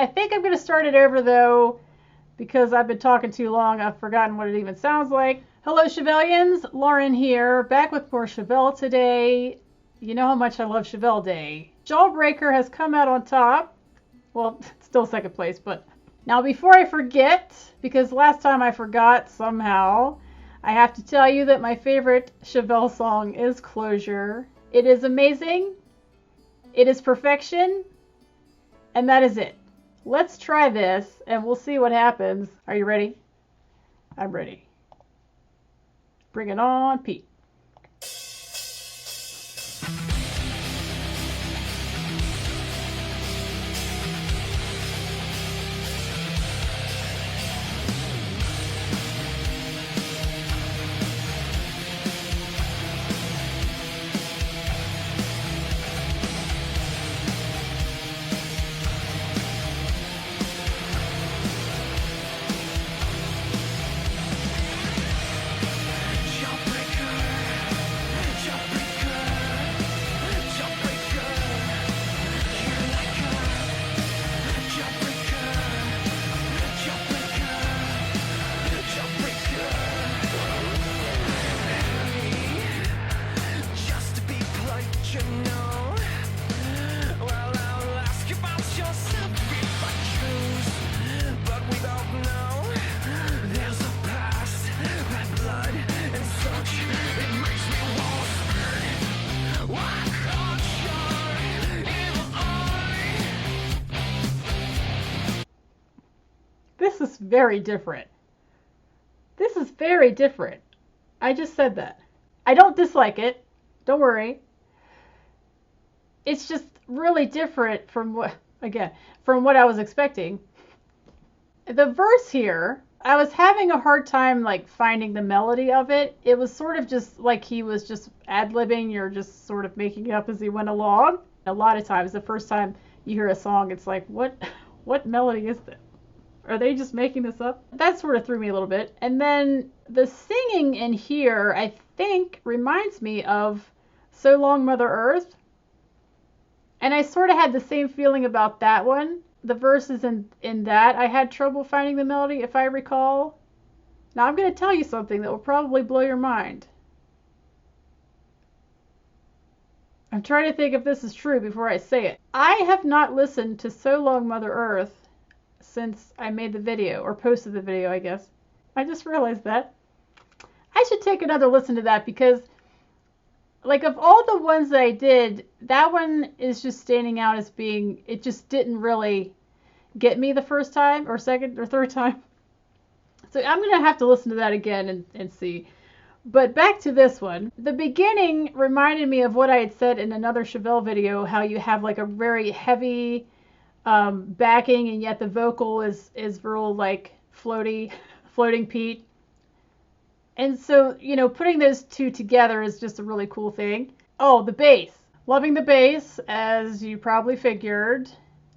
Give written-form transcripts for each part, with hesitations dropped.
I think I'm going to start it over though, because I've been talking too long. I've forgotten what it even sounds like. Hello Chevellians, Lauren here, back with more Chevelle today. You know how much I love Chevelle Day. Jawbreaker has come out on top. Well, still second place, but now before I forget, because last time I forgot somehow, I have to tell you that my favorite Chevelle song is Closure. It is amazing. It is perfection. And that is it. Let's try this and we'll see what happens. Are you ready? I'm ready. Bring it on, Pete. This is very different. This is very different. I just said that. I don't dislike it. Don't worry. It's just really different from what I was expecting. The verse here, I was having a hard time like finding the melody of it. It was sort of just like he was just ad-libbing or just sort of making it up as he went along. A lot of times, the first time you hear a song, it's like, what melody is this? Are they just making this up? That sort of threw me a little bit. And then the singing in here, I think, reminds me of So Long Mother Earth. And I sort of had the same feeling about that one. The verses in that, I had trouble finding the melody, if I recall. Now I'm going to tell you something that will probably blow your mind. I'm trying to think if this is true before I say it. I have not listened to So Long Mother Earth since I made the video, or posted the video, I guess. I just realized that. I should take another listen to that because, like, of all the ones that I did, that one is just standing out as being, it just didn't really get me the first time, or second, or third time. So I'm going to have to listen to that again and see. But back to this one. The beginning reminded me of what I had said in another Chevelle video, how you have like a very heavy backing and yet the vocal is real like floating Pete. And so, you know, putting those two together is just a really cool thing. Oh, the bass. Loving the bass, as you probably figured.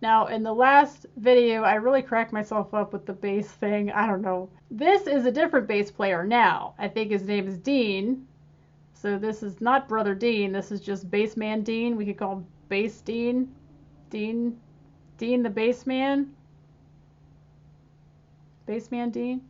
Now, in the last video, I really cracked myself up with the bass thing. I don't know. This is a different bass player now. I think his name is Dean. So this is not Brother Dean. This is just Bassman Dean. We could call him Bass Dean. Dean the Bassman. Bassman Dean.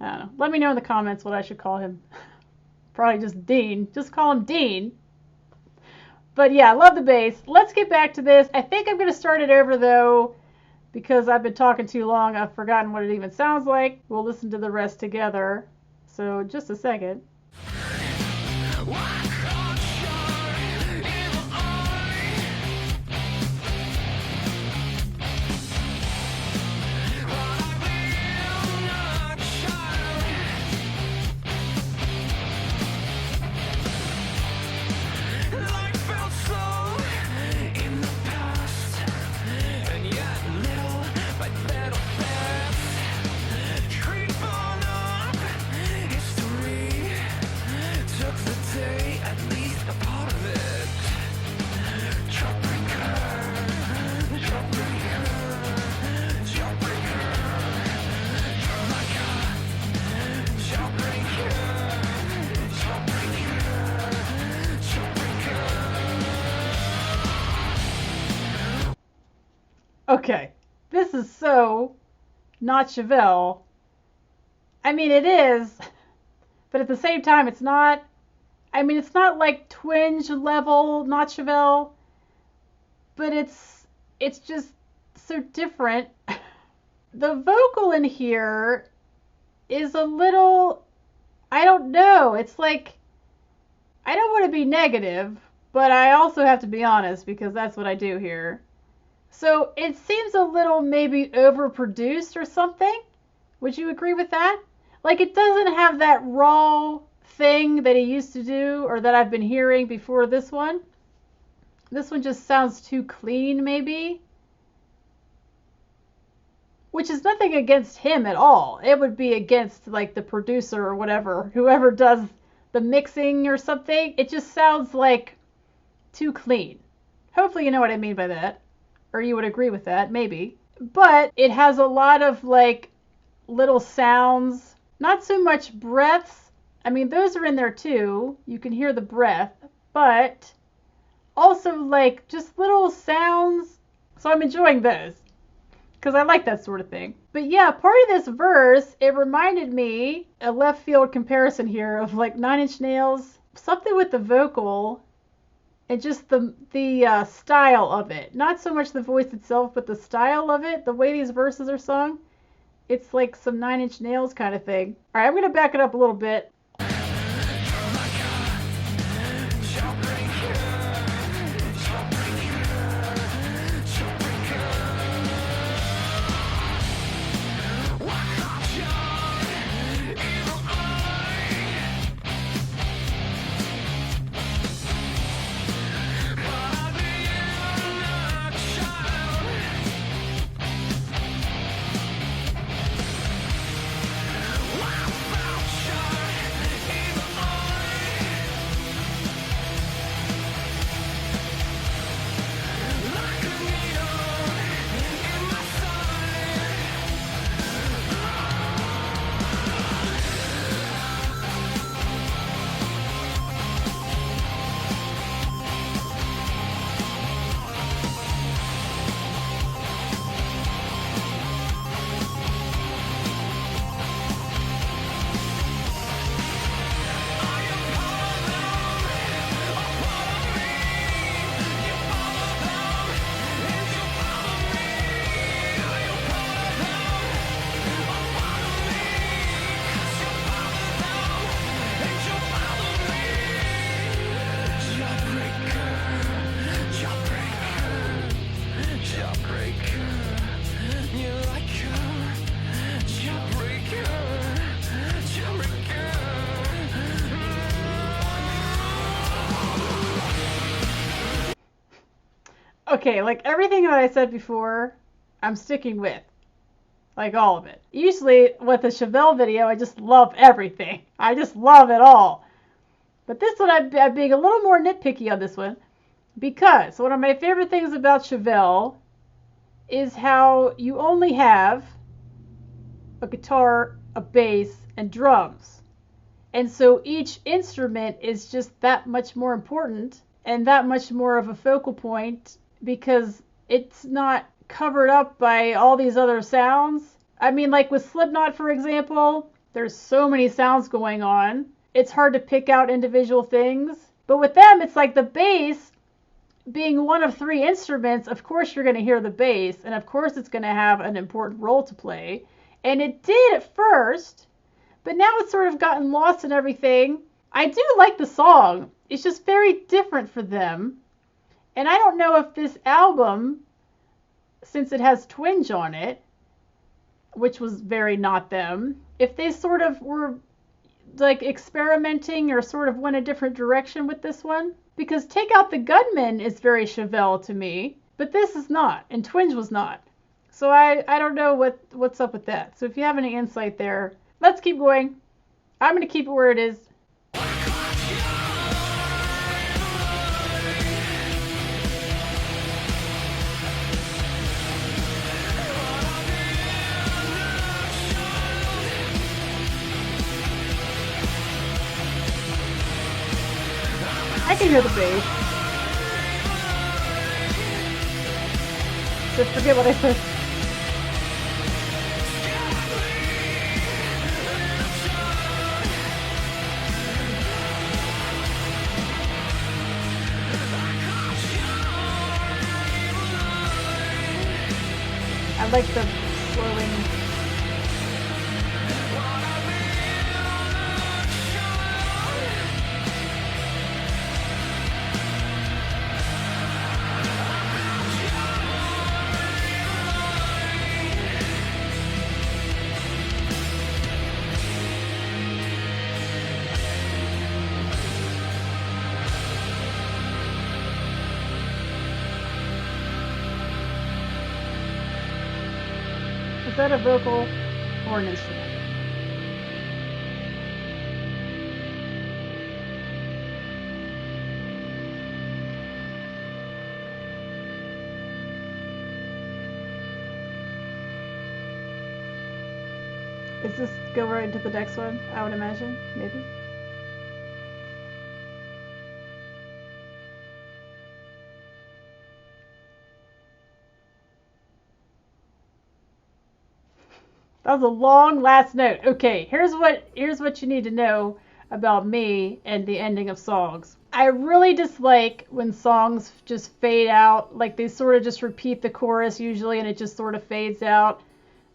I don't know. Let me know in the comments what I should call him. Probably just Dean. Just call him Dean. But yeah, I love the bass. Let's get back to this. I think I'm going to start it over though, because I've been talking too long. I've forgotten what it even sounds like. We'll listen to the rest together. So just a second. Okay, this is so not Chevelle. I mean, it is, but at the same time, it's not. I mean, it's not like twinge level, not Chevelle, but it's just so different. The vocal in here is a little, I don't know. It's like, I don't want to be negative, but I also have to be honest because that's what I do here. So it seems a little maybe overproduced or something. Would you agree with that? Like, it doesn't have that raw thing that he used to do or that I've been hearing before this one. This one just sounds too clean, maybe. Which is nothing against him at all. It would be against, like, the producer or whatever, whoever does the mixing or something. It just sounds like too clean. Hopefully you know what I mean by that. Or you would agree with that, maybe. But it has a lot of, like, little sounds. Not so much breaths. I mean, those are in there too. You can hear the breath. But also, like, just little sounds. So I'm enjoying those. Because I like that sort of thing. But yeah, part of this verse, it reminded me, a left field comparison here, of like 9 Inch Nails. Something with the vocal and just the style of it. Not so much the voice itself, but the style of it, the way these verses are sung. It's like some 9 Inch Nails kind of thing. All right, I'm going to back it up a little bit. Okay, like everything that I said before, I'm sticking with. Like all of it. Usually with the Chevelle video, I just love everything. I just love it all. But this one, I'm being a little more nitpicky on this one. Because one of my favorite things about Chevelle is how you only have a guitar, a bass, and drums. And so each instrument is just that much more important and that much more of a focal point because it's not covered up by all these other sounds. I mean, like with Slipknot, for example, there's so many sounds going on. It's hard to pick out individual things. But with them, it's like the bass being one of 3 instruments, of course you're going to hear the bass, and of course it's going to have an important role to play. And it did at first, but now it's sort of gotten lost in everything. I do like the song. It's just very different for them. And I don't know if this album, since it has twinge on it, which was very not them, if they sort of were like experimenting or sort of went a different direction with this one. Because Take Out the Gunman is very Chevelle to me, but this is not, and twinge was not. So I don't know what's up with that. So if you have any insight there, let's keep going. I'm going to keep it where it is. I can hear the bass. Just forget what I said. I like the slowing. Is that a vocal or an instrument? Does this go right into the next one? I would imagine, maybe. That was a long last note. Okay, here's what you need to know about me and the ending of songs. I really dislike when songs just fade out, like they sort of just repeat the chorus usually and it just sort of fades out.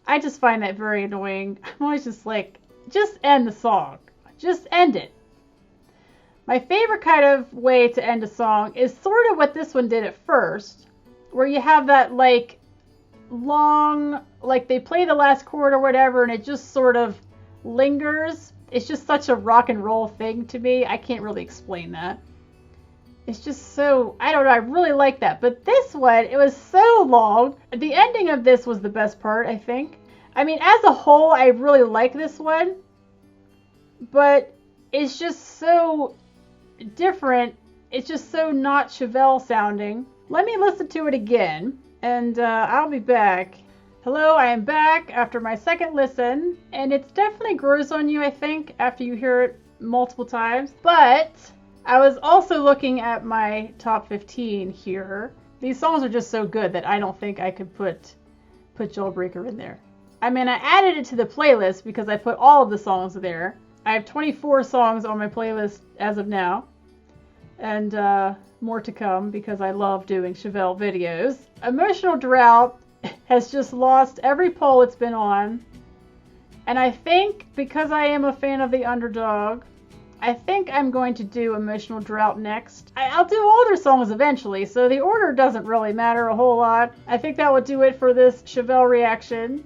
I just find that very annoying. I'm always just like, just end the song. Just end it. My favorite kind of way to end a song is sort of what this one did at first, where you have that like long, like they play the last chord or whatever and it just sort of lingers. It's just such a rock and roll thing to me. I can't really explain that. It's just so, I don't know, I really like that. But this one, it was so long. The ending of this was the best part, I think. I mean, as a whole, I really like this one. But it's just so different. It's just so not Chevelle sounding. Let me listen to it again. And I'll be back. Hello, I am back after my second listen, and it definitely grows on you, I think, after you hear it multiple times. But I was also looking at my top 15 here. These songs are just so good that I don't think I could put Jawbreaker in there. I mean, I added it to the playlist because I put all of the songs there. I have 24 songs on my playlist as of now. And more to come because I love doing Chevelle videos. Emotional Drought has just lost every poll it's been on. And I think because I am a fan of the Underdog, I think I'm going to do Emotional Drought next. I'll do all their songs eventually, so the order doesn't really matter a whole lot. I think that will do it for this Chevelle reaction.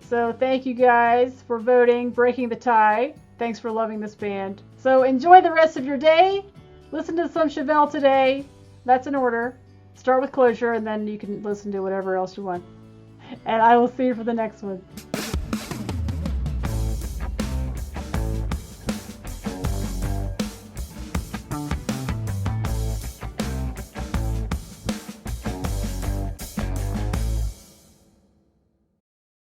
So thank you guys for voting, breaking the tie. Thanks for loving this band. So enjoy the rest of your day. Listen to some Chevelle today. That's in order. Start with Closure, and then you can listen to whatever else you want. And I will see you for the next one.